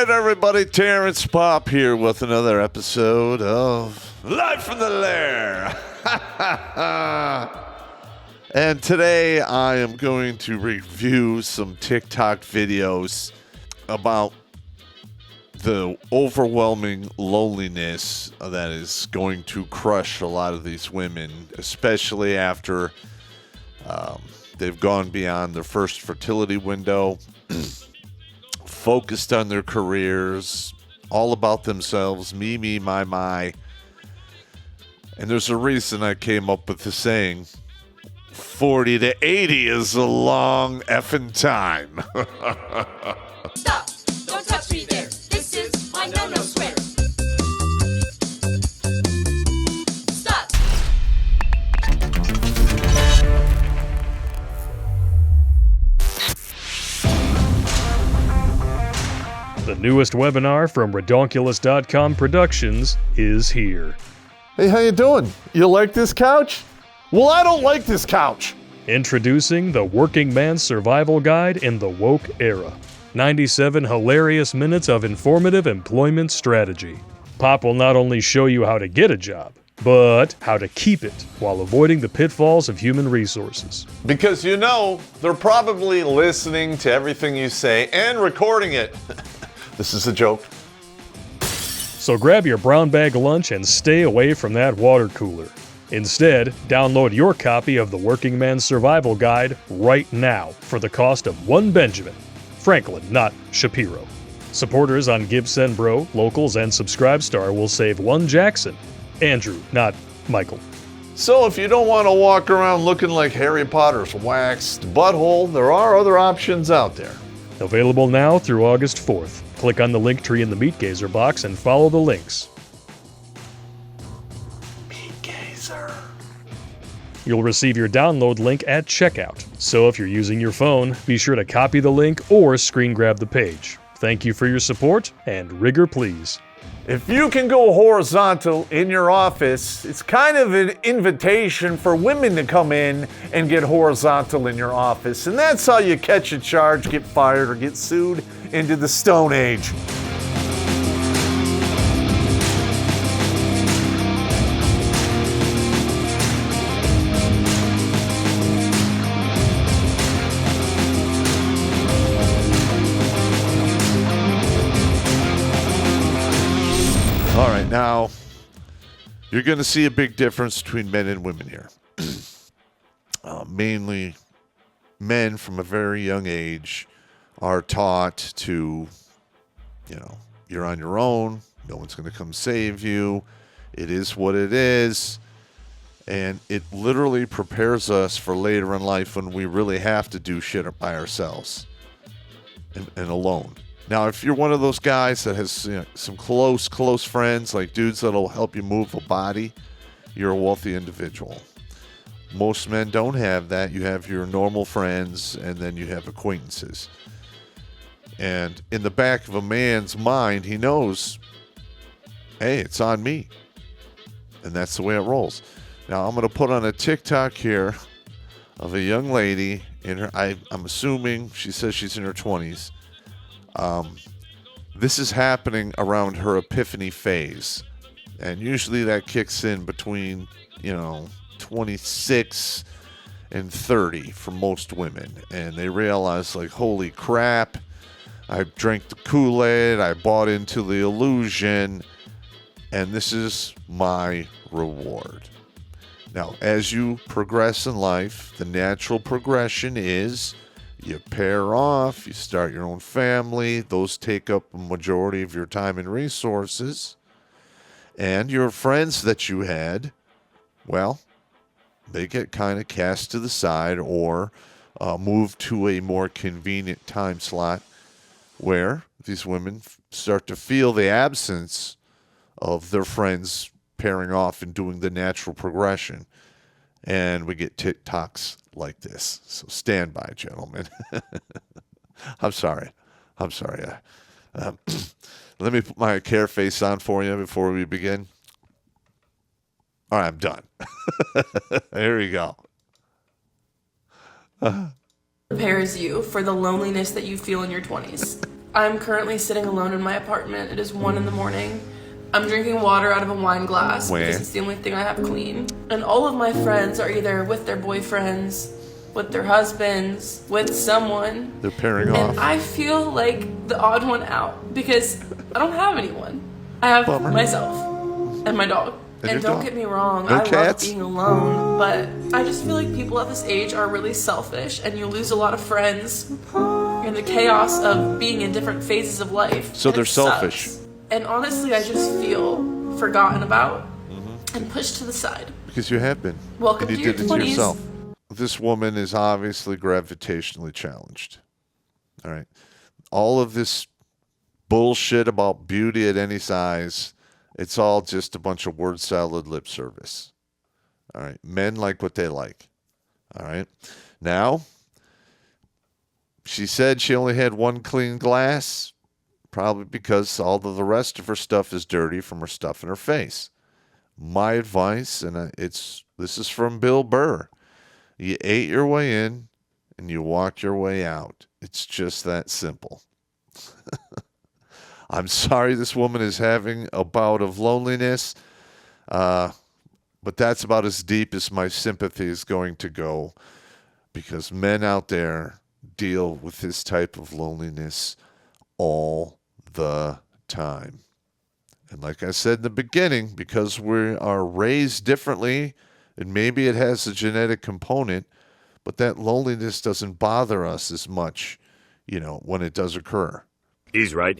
right, everybody. Terrence Popp here with another episode of Live from the Lair. And today I am going to review some TikTok videos about the overwhelming loneliness that is going to crush a lot of these women, especially after they've gone beyond their first fertility window, focused on their careers, all about themselves, me, my. And there's a reason I came up with the saying, 40 to 80 is a long effing time. Stop! Don't touch me there! This is my no-no square! Stop! The newest webinar from Redonkulas.com Productions is here. Hey, how you doing? You like this couch? Well, I don't like this couch. Introducing the Working Man's Survival Guide in the Woke Era. 97 hilarious minutes of informative employment strategy. Popp will not only show you how to get a job, but how to keep it while avoiding the pitfalls of human resources. Because you know, they're probably listening to everything you say and recording it. This is a joke. So grab your brown bag lunch and stay away from that water cooler. Instead, download your copy of the Working Man's Survival Guide right now for the cost of one Benjamin. Franklin, not Shapiro. Supporters on Give, Bro, Locals, and Subscribestar will save one Jackson. Andrew, not Michael. So if you don't want to walk around looking like Harry Potter's waxed butthole, there are other options out there. Available now through August 4th. Click on the Linktree in the Meat Gazer box and follow the links. Meat Gazer. You'll receive your download link at checkout. So if you're using your phone, be sure to copy the link or screen grab the page. Thank you for your support, and rigor please. If you can go horizontal in your office, it's kind of an invitation for women to come in and get horizontal in your office. And that's how you catch a charge, get fired, or get sued into the Stone Age. All right, now you're going to see a big difference between men and women here. Mainly men from a very young age are taught to, you're on your own. No one's going to come save you. It is what it is. And it literally prepares us for later in life when we really have to do shit by ourselves and alone. Now, if you're one of those guys that has some close friends, like dudes that'll help you move a body, you're a wealthy individual. Most men don't have that. You have your normal friends, and then you have acquaintances. And in the back of a man's mind, he knows, hey, it's on me. And that's the way it rolls. Now, I'm going to put on a TikTok here of a young lady in her, I'm assuming she says she's in her 20s. This is happening around her epiphany phase. And usually that kicks in between, 26 and 30 for most women. And they realize, like, holy crap, I drank the Kool-Aid, I bought into the illusion, and this is my reward. Now, as you progress in life, the natural progression is you pair off, you start your own family. Those take up a majority of your time and resources. And your friends that you had, well, they get kind of cast to the side or moved to a more convenient time slot where these women start to feel the absence of their friends pairing off and doing the natural progression. And we get TikToks like this. So stand by, gentlemen. I'm sorry. Let me put my care face on for you before we begin. All right, I'm done. Here we go. Prepares you for the loneliness that you feel in your 20s. I'm currently sitting alone in my apartment. It is 1 in the morning. I'm drinking water out of a wine glass because it's the only thing I have clean. And all of my friends are either with their boyfriends, with their husbands, with someone. They're pairing and off. I feel like the odd one out because I don't have anyone. I have myself and my dog. And don't get me wrong, I love being alone, but I just feel like people at this age are really selfish and you lose a lot of friends in the chaos of being in different phases of life. So they're selfish. And honestly, I just feel forgotten about and pushed to the side. Because you have been. Welcome and to you your did it to 20s. yourself. This woman is obviously gravitationally challenged. All right. All of this bullshit about beauty at any size, it's all just a bunch of word salad lip service. All right. Men like what they like. All right. Now, she said she only had one clean glass, probably because all of the rest of her stuff is dirty from her stuff in her face. My advice, and this is from Bill Burr, you ate your way in and you walked your way out. It's just that simple. I'm sorry this woman is having a bout of loneliness, but that's about as deep as my sympathy is going to go, because men out there deal with this type of loneliness all the time. And like I said in the beginning, because we are raised differently, and maybe it has a genetic component, but that loneliness doesn't bother us as much, when it does occur. He's right,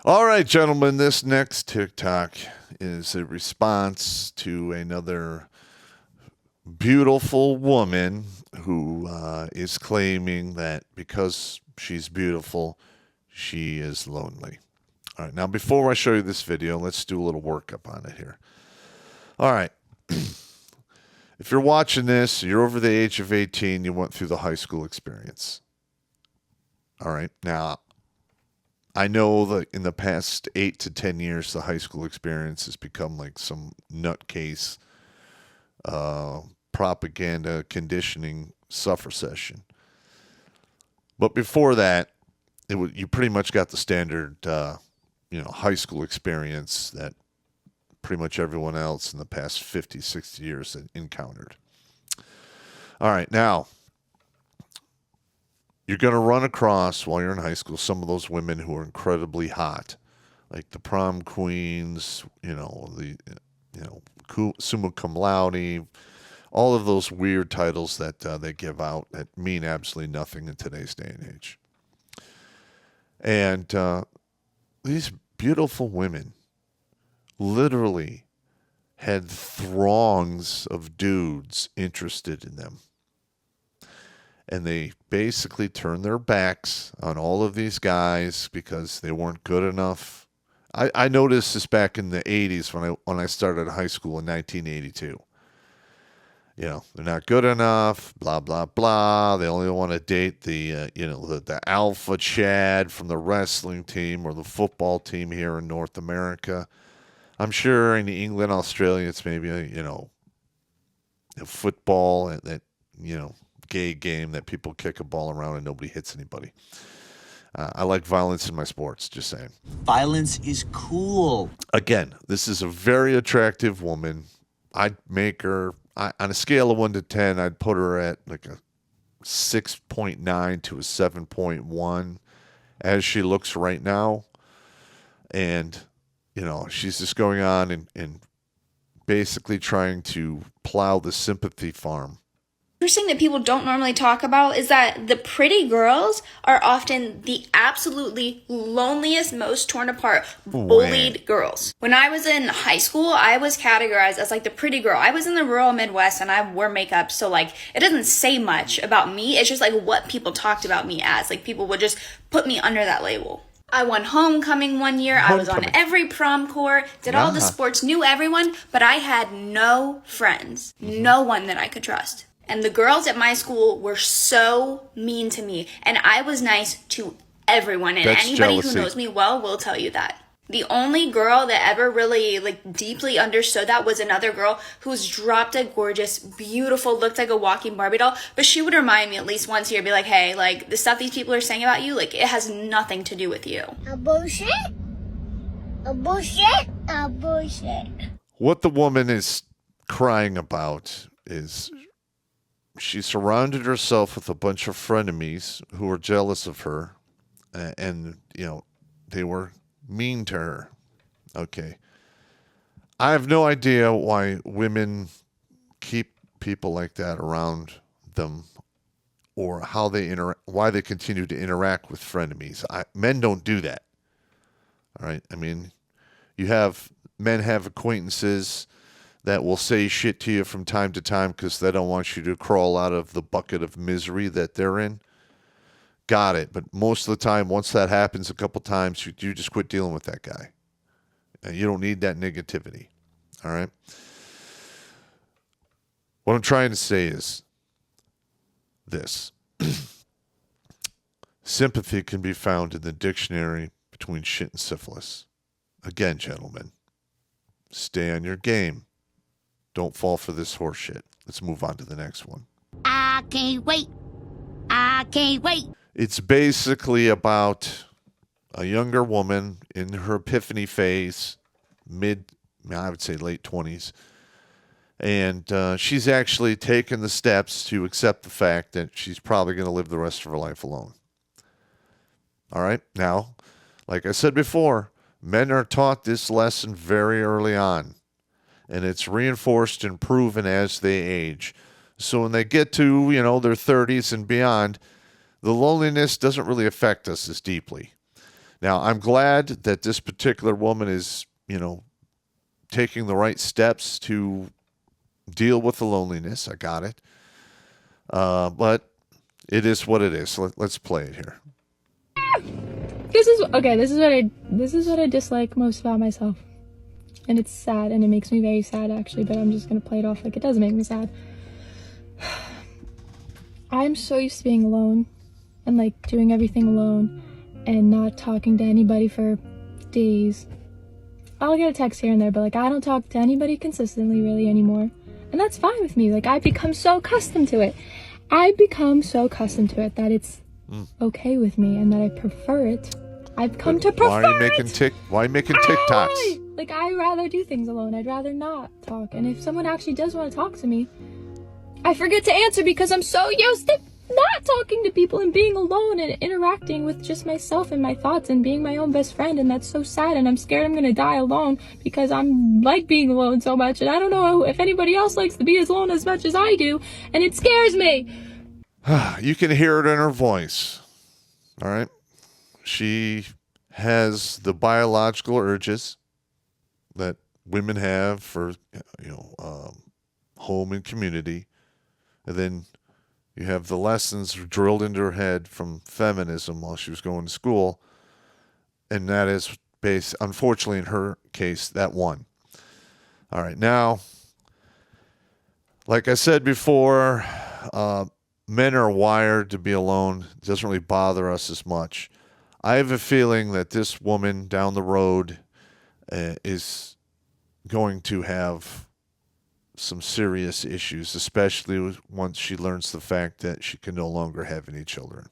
All right, gentlemen, this next TikTok is a response to another beautiful woman who is claiming that because she's beautiful, she is lonely. All right, now before I show you this video, let's do a little workup on it here. All right. If you're watching this, you're over the age of 18, you went through the high school experience. All right. Now, I know that in the past 8 to 10 years, the high school experience has become like some nutcase propaganda conditioning suffer session. But before that, you pretty much got the standard, high school experience that pretty much everyone else in the past 50, 60 years had encountered. All right, now, you're going to run across, while you're in high school, some of those women who are incredibly hot, like the prom queens, summa cum laude, all of those weird titles that they give out that mean absolutely nothing in today's day and age. And these beautiful women literally had throngs of dudes interested in them. And they basically turned their backs on all of these guys because they weren't good enough. I noticed this back in the 80s when I started high school in 1982. They're not good enough, blah, blah, blah. They only want to date the alpha Chad from the wrestling team or the football team here in North America. I'm sure in England, Australia, it's maybe, football, that, gay game that people kick a ball around and nobody hits anybody. I like violence in my sports, just saying. Violence is cool. Again, this is a very attractive woman. I'd make her, on a scale of 1 to 10, I'd put her at like a 6.9 to a 7.1 as she looks right now. And, she's just going on and basically trying to plow the sympathy farm. Interesting that people don't normally talk about is that the pretty girls are often the absolutely loneliest, most torn apart, bullied girls. When I was in high school, I was categorized as like the pretty girl. I was in the rural Midwest and I wore makeup, so like it doesn't say much about me. It's just like what people talked about me as. Like people would just put me under that label. I won homecoming one year. I was on every prom corps, did all the sports, knew everyone, but I had no friends, no one that I could trust. And the girls at my school were so mean to me. And I was nice to everyone. And That's anybody jealousy. who knows me well will tell you that. The only girl that ever really like deeply understood that was another girl who's drop dead gorgeous, beautiful, looked like a walking Barbie doll. But she would remind me at least once a year, be like, hey, like the stuff these people are saying about you, like it has nothing to do with you. A bullshit? A bullshit? A bullshit. What the woman is crying about is she surrounded herself with a bunch of frenemies who were jealous of her, and, you know, they were mean to her. Okay. I have no idea why women keep people like that around them, or how they why they continue to interact with frenemies. Men don't do that. All right. I mean, men have acquaintances that will say shit to you from time to time because they don't want you to crawl out of the bucket of misery that they're in. Got it. But most of the time, once that happens a couple times, you just quit dealing with that guy. And you don't need that negativity. All right? What I'm trying to say is this. Sympathy can be found in the dictionary between shit and syphilis. Again, gentlemen, stay on your game. Don't fall for this horse shit. Let's move on to the next one. I can't wait. I can't wait. It's basically about a younger woman in her epiphany phase, I would say late 20s. And she's actually taken the steps to accept the fact that she's probably going to live the rest of her life alone. All right? Now, like I said before, men are taught this lesson very early on. And it's reinforced and proven as they age. So when they get to, their 30s and beyond, the loneliness doesn't really affect us as deeply. Now, I'm glad that this particular woman is, taking the right steps to deal with the loneliness. I got it. But it is what it is. So let's play it here. This is what I dislike most about myself. And it's sad, and it makes me very sad, actually, but I'm just going to play it off like it doesn't make me sad. I'm so used to being alone and, like, doing everything alone and not talking to anybody for days. I'll get a text here and there, but, like, I don't talk to anybody consistently really anymore. And that's fine with me. Like, I've become so accustomed to it. That it's okay with me and that I prefer it. I've come to prefer Why are you making TikToks? Like, I'd rather do things alone. I'd rather not talk. And if someone actually does want to talk to me, I forget to answer because I'm so used to not talking to people and being alone and interacting with just myself and my thoughts and being my own best friend. And that's so sad. And I'm scared I'm going to die alone because I'm like being alone so much. And I don't know if anybody else likes to be alone as much as I do. And it scares me. You can hear it in her voice. All right. She has the biological urges that women have for, home and community. And then you have the lessons drilled into her head from feminism while she was going to school. And that is based, unfortunately, in her case, that one. All right. Now, like I said before, men are wired to be alone. It doesn't really bother us as much. I have a feeling that this woman down the road is going to have some serious issues, especially once she learns the fact that she can no longer have any children.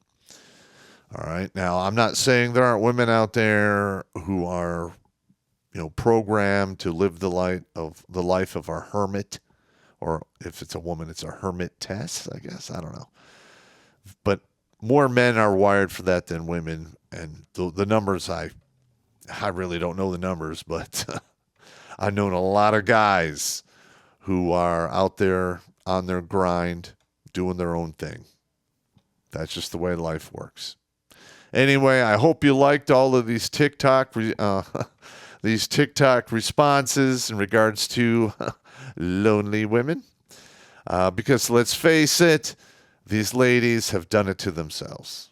All right. Now, I'm not saying there aren't women out there who are, programmed to live the life of a hermit, or if it's a woman, it's a hermitess, I guess. I don't know. But more men are wired for that than women. And the numbers, I really don't know the numbers, but I've known a lot of guys who are out there on their grind, doing their own thing. That's just the way life works. Anyway, I hope you liked all of these TikTok responses in regards to lonely women. Because let's face it, these ladies have done it to themselves.